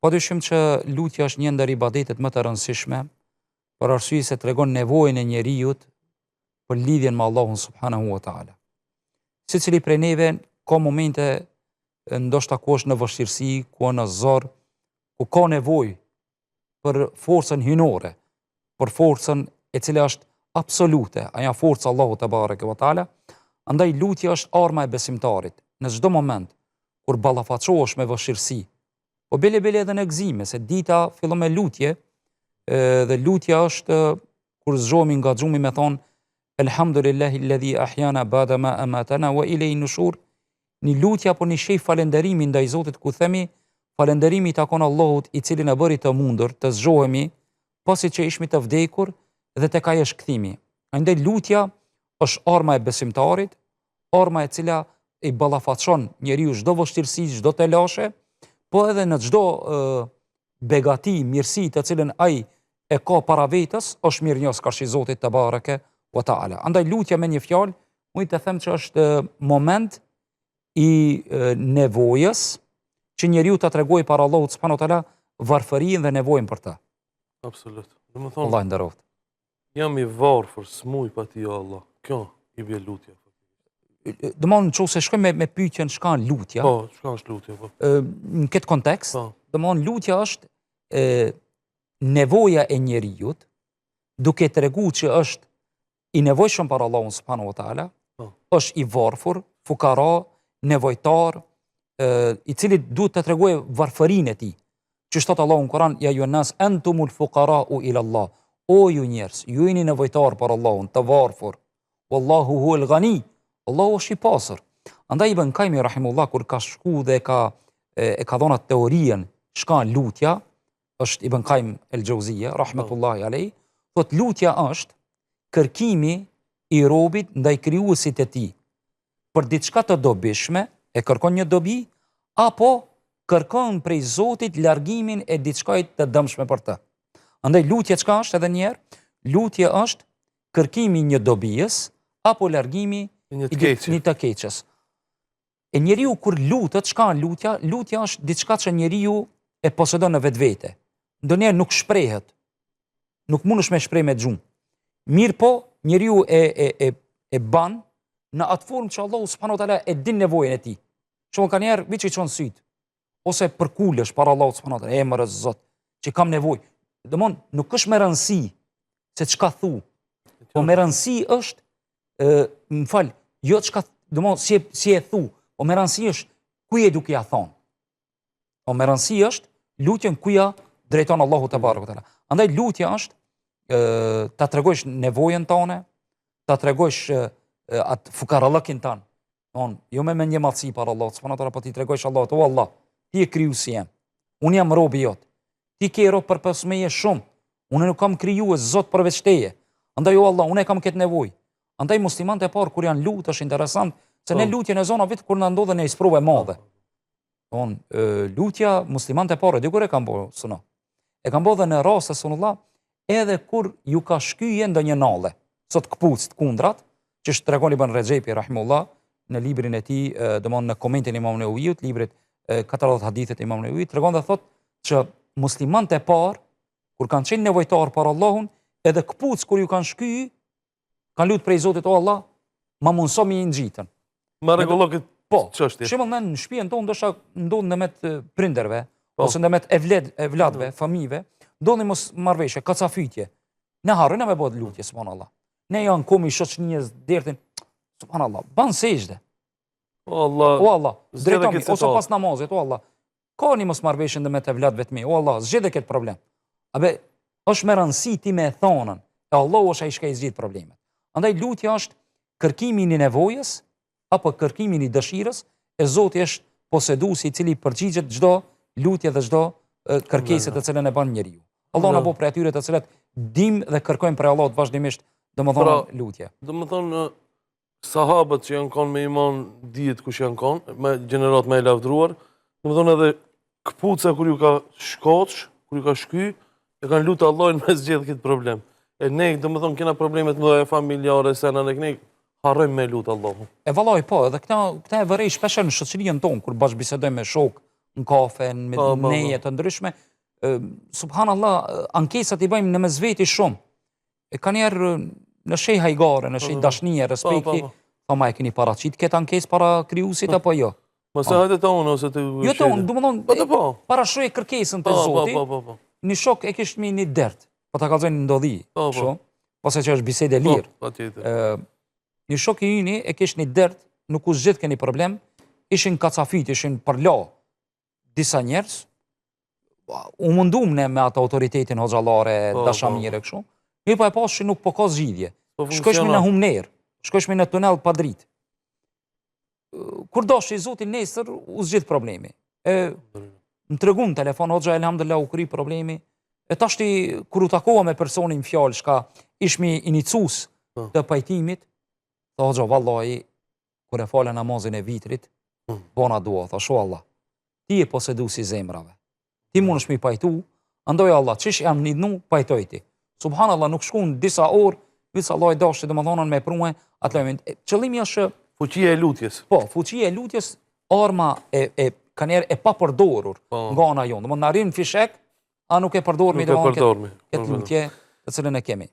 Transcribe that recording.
Padyshim që lutja është një ndër ibadetet më të rëndësishme, për arsye se tregon nevojën e njerijut për lidhjen me Allahun subhanahu wa taala. Secili prej neve ka momente ndoshta ku është në vështirësi, ku në zor, ku ka nevojë për forcën hynore, për forcën e cila është absolute, ajo forca Allahu te bareke wa taala. Andaj lutja është arma e besimtarit. Në çdo moment kur ballafaqohesh me vështirësi, po bile edhe në gëzime, se dita fillon me lutje, dhe lutja është kur zgjohemi nga xhumi me thon Elhamdulillahi alladhi ahyana ba'da ma amatana wa ilayhi nushur. Një lutje apo një sheh falënderimi ndaj Zotit ku themi falënderimi i takon Allahut i cili na bëri të mundur të zgjohemi pasi që ishmi të vdekur dhe tek ai është kthimi. Andaj lutja është arma e besimtarit, arma e cila i ballafaqon njeriu çdo vështirësi, çdo telashe, po edhe në çdo begati, mirësi të cilën ai e ka para vetës, është mirënjohës karshi Zotit te bareke wa taala. Andaj lutja me një fjalë, mund të them që është moment i nevojës që njeriu ta tregojë para Allahut subhanahu wa taala varfërinë dhe nevojën për të. Absolut. Domethënë Allah nderoft. Jam i varfër, smuj pa ti o Allah. Kjo i bie lutja. Domthon nëse shkojmë me pyetjen çka është lutja. Po, çka është lutja po? Në këtë kontekst, Po. domthon lutja është nevoja e njerijut duke treguar që është i nevojshëm për Allahun subhanahu wa taala, është i varfër, fukara, nevojtar, i cili duhet të tregojë varfërinë e tij. Që thot Allahu në Kur'an, ja ju nas antumul fuqara'u ila Allah. O ju njerëz, ju jeni nevojtar për Allahun, të varfër. Wallahu huwal ghani. Allahu është i pasur. Andaj Ibn Qayyim rahimullah kur ka shku dhe e ka dhënë teorinë çka lutja, është Ibn Qayyim el-Jauziyja rahmetullahi alayh, thot lutja është kërkimi i robit ndaj krijuesit të tij për diçka të dobishme, e kërkon një dobi, apo kërkon prej Zotit largimin e diçkait të dëmshme për të. Andaj lutja çka është edhe një herë? Lutja është kërkimi një dobijës apo largimi një të keqes. E njeriu kur lutet, çka është lutja? Lutja është diçka që njeriu e posedon në vetvete. Ndonjëherë nuk shprehet. Nuk mundesh me shpreh me xhum. Mirë po, njeriu e ban në atë formë që Allahu subhanahu wa taala e din nevojën e tij. Shumë kanë njerë viç i çon syt, ose përkulesh para Allahut subhanahu wa taala, emër Zot, që kam nevojë. Domthon nuk është me rëndësi se çka thu, po me rëndësi është, më fal, jo çka, domthon si e thu, po me rëndësi është ku je duke ja thonë. Po me rëndësi është lutjen ku ja drejton Allahu te barekuhu te ala. Andaj lutja është ta tregojsh nevojën tone, ta tregojsh atë fukarallëkin tan. Jo me një madhësi para Allahut subhanahu wa taala, po ti tregojsh Allahut, o Allah, ti je krijuesi jam. Unë jam robi jot. Ti ke rob përpas meje shumë. Unë nuk kam krijues Zot përveç teje. Andaj o Allah, unë kam këtë nevojë. Andaj muslimanët e parë kur janë lutë është interesant se ne lutjen e zona vetë kur na ndodhen një sprovë e madhe. Lutja muslimanët e parë dikur e kanë bërë suno. E kanë bërë në raste sunullah edhe kur ju ka shkyje ndonjë nalle. Sot kpucët kundrat, që tregon Ibn Rexhepi rahimullah në librin e tij, domthon në komentin e Imam Neuvijut, librit 40 hadithet e Imam Neuvijut, tregon dhe thotë që muslimanët e parë kur kanë qenë nevojtar për Allahun, edhe kpucë kur ju kanë shkyje, kanë lutur prej Zotit, o Allah, ma mundso mi ngjitën. Ma rregullo këtë çështje. Po, shembull në shtëpinë tonë ndoshta ndodh ndërmjet prindërve, ose ndërmjet evladëve, fëmijëve, ndodhin mos marrveshje, kacafytje. Ne harrojnë me bëj lutje subhanallah. Ne janë komi shoqënjës dertin, subhanallah, ban sejdë. O Allah, drejtomi ose pas namazit, o Allah. Ka një mos marrveshje ndërmjet evladëve të mi, o Allah, zgjidhe këtë problem. Abe, është me rëndësi ti me thonën, e Allahu është ai që i zgjidh problemet. Andaj lutja është kërkimi i nevojës apo kërkimi i dëshirës, e Zoti është poseduesi i cili përgjigjet çdo lutje dhe çdo kërkesë të cilën e bën njeriu. Allah na bëj për atyre të cilët dim dhe kërkojnë për Allahut vazhdimisht, domethënë lutje. Domethënë sahabët që janë kanë me iman dihet kush janë kanë, me gjenerat më e lavdruar, domethënë edhe kpuca kur ju ka shkoç, kur ju ka shky, e kanë lutur Allahun me zgjedh këtë problem. E ne domethënë kena probleme të mëdha familjare, se na ne harrojmë me lut Allahun. E vallai po, edhe këta e vërej shpesh në shoqërinë tonë kur bashkëbisedojmë me shok në kafe, në neje të ndryshme. Subhanallah, ankesat i bëjmë në mes veti shumë. E ka njerë në shej hajgare, në shej dashnije, respekti, ma e keni paraqit këtë ankes para kryusit apo jo? Ma se hajde ta unë ose të jo të unë, du më thonë, parashroj kërkesën të Zoti, një shok e kishtë mi një dert, po ta kalzojnë në ndodhi, ose që është bisede lirë. Një shok i yni e kishtë një dert, nuk u zgjith keni problem, ishin kacafit, ishin përla disa njerës, u mundum ne me atë autoritetin hoxhalare, dashamire këshu, mirë po e pas që nuk po ka zgjidhje. Shkojshmi në humner, shkojshmi në tunel pa dritë. Kur doshë i Zotin nesër, u zgjith problemi. Më tregun telefon, hoxha elhamdulillah u kry problemi, e tashti kur u takova me personin fjallë, shka ishmi inicus të pajtimit, të hoxha vallahi, kur e fale namazin e vitrit, bona dua, thashu Allah, ti e posedu si zemrave, ti mund është mi pajtu, andoj Allah, qish jam një dnu, pajtoj ti. Subhanallah, nuk shkun disa orë, visë Allah i dashti dhe më thonën me prue, qëllimi është fuqia e lutjes. Po, fuqia e lutjes, arma ka njerë e pa përdorur nga ana jonë. Në rinë fishek, a nuk e përdormi dhe këtë lutje të cilën e kemi.